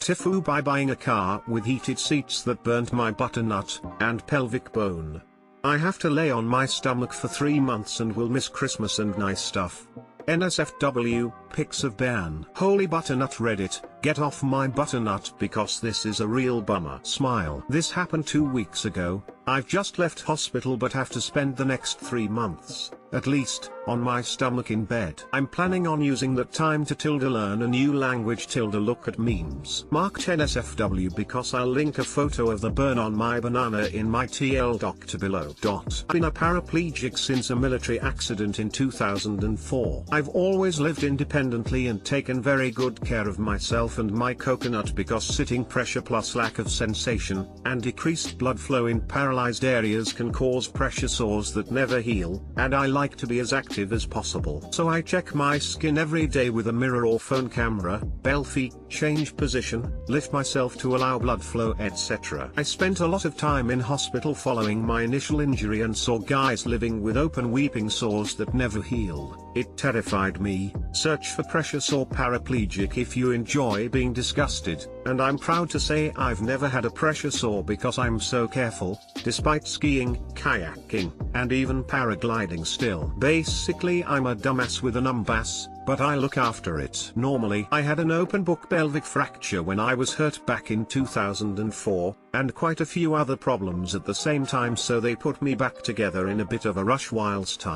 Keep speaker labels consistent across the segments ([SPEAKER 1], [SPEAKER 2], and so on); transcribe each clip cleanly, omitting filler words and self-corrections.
[SPEAKER 1] TIFU by buying a car with heated seats that burnt my butternut and pelvic bone. I have to lay on my stomach for 3 months and will miss Christmas and nice stuff. NSFW, pics of ban. Holy butternut Reddit, get off my butternut because this is a real bummer. Smile. This happened 2 weeks ago. I've just left hospital but have to spend the next 3 months, at least, on my stomach in bed. I'm planning on using that time to learn a new language look at memes. Marked NSFW because I'll link a photo of the burn on my banana in my TL doc below. I've been a paraplegic since a military accident in 2004. I've always lived independently and taken very good care of myself and my coconut because sitting pressure plus lack of sensation and decreased blood flow in paralyzed areas can cause pressure sores that never heal, and I like to be as active as possible. So I check my skin every day with a mirror or phone camera, bell feet, change position, lift myself to allow blood flow, etc. I spent a lot of time in hospital following my initial injury and saw guys living with open weeping sores that never healed. It terrified me. Search for pressure sore paraplegic if you enjoy being disgusted, and I'm proud to say I've never had a pressure sore because I'm so careful, despite skiing, kayaking, and even paragliding still. Basically I'm a dumbass with a numb ass, but I look after it. Normally I had an open book pelvic fracture when I was hurt back in 2004, and quite a few other problems at the same time, so they put me back together in a bit of a rush whilst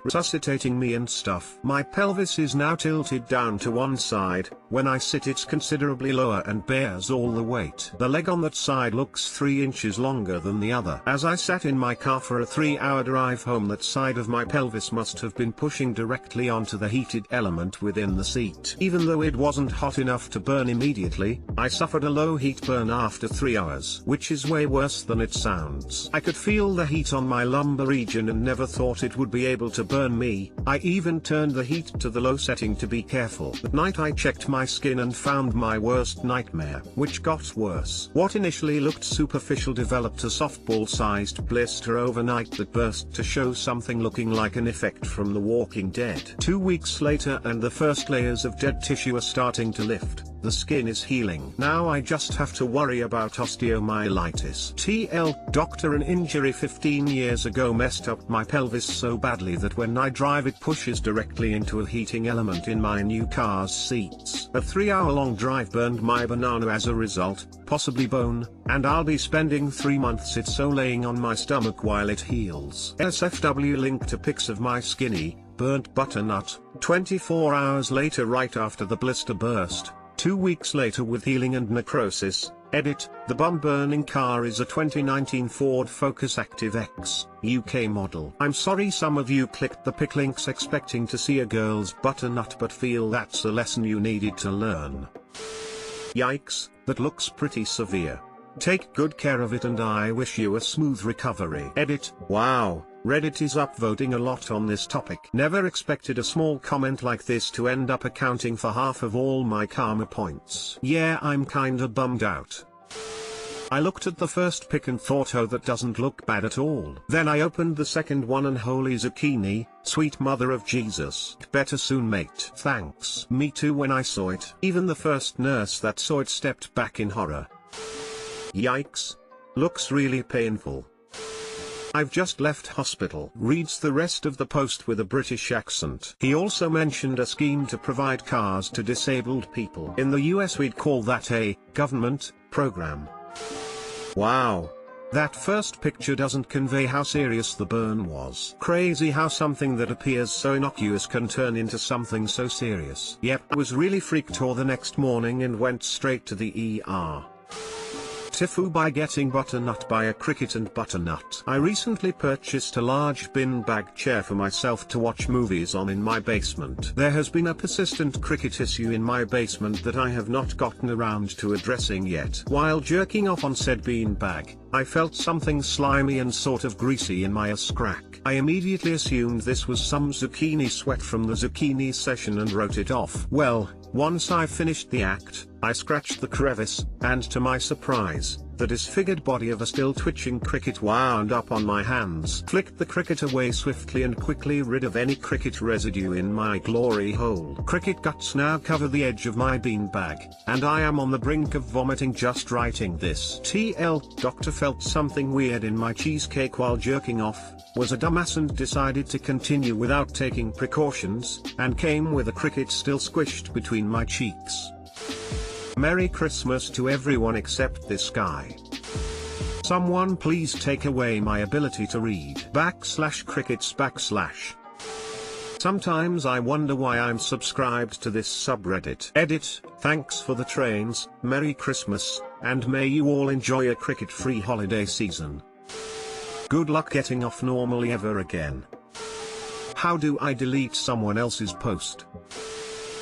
[SPEAKER 1] resuscitating me and stuff. My pelvis is now tilted down to one side. When I sit it's considerably lower and bears all the weight. The leg on that side looks 3 inches longer than the other. As I sat in my car for a 3-hour drive home, that side of my pelvis must have been pushing directly onto the heated element within the seat. Even though it wasn't hot enough to burn immediately, I suffered a low heat burn after 3 hours, which is way worse than it sounds. I could feel the heat on my lumbar region and never thought it would be able to burn me. I even turned the heat to the low setting to be careful. At night I checked my skin and found my worst nightmare, which got worse. What initially looked superficial developed a softball-sized blister overnight that burst to show something looking like an effect from The Walking Dead. 2 weeks later and the first layers of dead tissue are starting to lift. The skin is healing. Now I just have to worry about osteomyelitis. TL doctor, an injury 15 years ago messed up my pelvis so badly that when I drive it pushes directly into a heating element in my new car's seats. A 3-hour-long drive burned my banana as a result, possibly bone, and I'll be spending 3 months so laying on my stomach while it heals. NSFW link to pics of my skinny, burnt butternut, 24 hours later right after the blister burst. 2 weeks later with healing and necrosis. Edit, the bum-burning car is a 2019 Ford Focus Active X, UK model. I'm sorry some of you clicked the pic links expecting to see a girl's butternut but feel that's a lesson you needed to learn. Yikes, that looks pretty severe. Take good care of it and I wish you a smooth recovery. Edit, wow. Reddit is upvoting a lot on this topic. Never expected a small comment like this to end up accounting for half of all my karma points. Yeah, I'm kinda bummed out. I looked at the first pic and thought, oh, that doesn't look bad at all. Then I opened the second one and holy zucchini, sweet mother of Jesus. Better soon, mate. Thanks. Me too when I saw it. Even the first nurse that saw it stepped back in horror. Yikes. Looks really painful. I've just left hospital. Reads the rest of the post with a British accent. He also mentioned a scheme to provide cars to disabled people. In the US we'd call that a government program. Wow. That first picture doesn't convey how serious the burn was. Crazy how something that appears so innocuous can turn into something so serious. Yep, I was really freaked out the next morning and went straight to the ER. TIFU by getting butternut by a cricket and butternut. I recently purchased a large bin bag chair for myself to watch movies on in my basement. There has been a persistent cricket issue in my basement that I have not gotten around to addressing yet. While jerking off on said bean bag, I felt something slimy and sort of greasy in my ass crack. I immediately assumed this was some zucchini sweat from the zucchini session and wrote it off. Well, once I finished the act, I scratched the crevice, and to my surprise, the disfigured body of a still twitching cricket wound up on my hands. Flicked the cricket away swiftly and quickly, rid of any cricket residue in my glory hole. Cricket guts now cover the edge of my beanbag, and I am on the brink of vomiting just writing this. TL, doctor felt something weird in my cheesecake while jerking off, was a dumbass and decided to continue without taking precautions, and came with a cricket still squished between my cheeks. Merry Christmas to everyone except this guy. Someone please take away my ability to read. /crickets /. Sometimes I wonder why I'm subscribed to this subreddit. Edit, thanks for the trains, Merry Christmas, and may you all enjoy a cricket-free holiday season. Good luck getting off normally ever again. How do I delete someone else's post?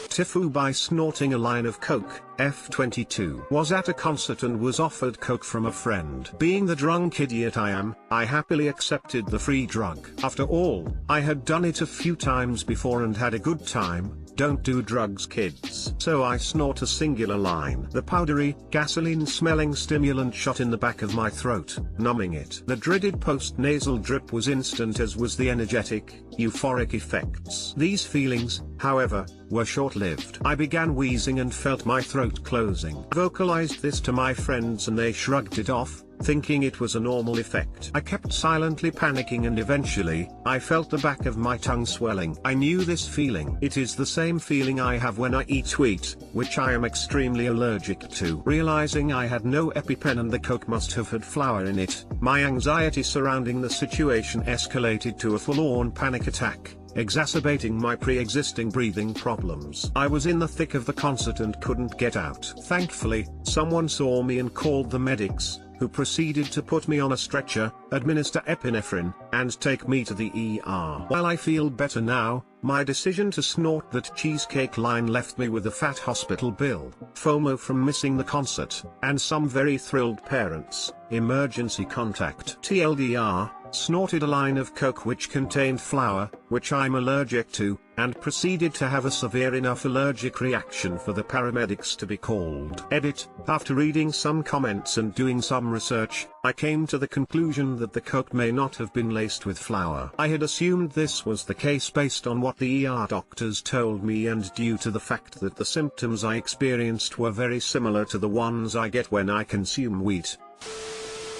[SPEAKER 1] TIFU by snorting a line of coke. F22 was at a concert and was offered coke from a friend. Being the drunk idiot I am, I happily accepted the free drug. After all, I had done it a few times before and had a good time. Don't do drugs, kids. So I snort a singular line. The powdery, gasoline-smelling stimulant shot in the back of my throat, numbing it. The dreaded post-nasal drip was instant, as was the energetic, euphoric effects. These feelings, however, were short-lived. I began wheezing and felt my throat closing. I vocalized this to my friends and they shrugged it off, thinking it was a normal effect. I kept silently panicking and eventually, I felt the back of my tongue swelling. I knew this feeling. It is the same feeling I have when I eat wheat, which I am extremely allergic to. Realizing I had no EpiPen and the coke must have had flour in it, my anxiety surrounding the situation escalated to a full-on panic attack, exacerbating my pre-existing breathing problems. I was in the thick of the concert and couldn't get out. Thankfully, someone saw me and called the medics, who proceeded to put me on a stretcher, administer epinephrine, and take me to the ER. While I feel better now, my decision to snort that cheesecake line left me with a fat hospital bill, FOMO from missing the concert, and some very thrilled parents. Emergency contact. TLDR, snorted a line of coke which contained flour, which I'm allergic to, and proceeded to have a severe enough allergic reaction for the paramedics to be called. Edit, after reading some comments and doing some research, I came to the conclusion that the coke may not have been laced with flour. I had assumed this was the case based on what the ER doctors told me and due to the fact that the symptoms I experienced were very similar to the ones I get when I consume wheat.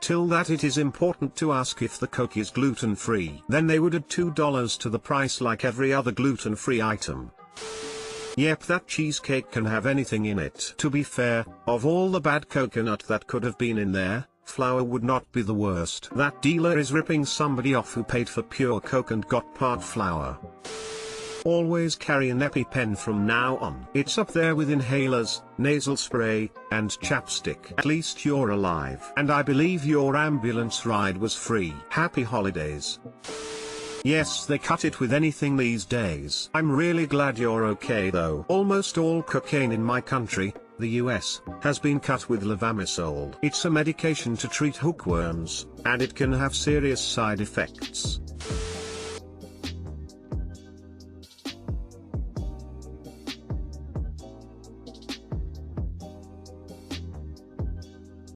[SPEAKER 1] Till that it is important to ask if the coke is gluten-free. Then they would add $2 to the price like every other gluten-free item. Yep, that cheesecake can have anything in it. To be fair, of all the bad coconut that could have been in there, flour would not be the worst. That dealer is ripping somebody off who paid for pure coke and got part flour. Always carry an EpiPen from now on. It's up there with inhalers, nasal spray, and chapstick. At least you're alive. And I believe your ambulance ride was free. Happy holidays. Yes, they cut it with anything these days. I'm really glad you're okay though. Almost all cocaine in my country, the US, has been cut with levamisole. It's a medication to treat hookworms, and it can have serious side effects.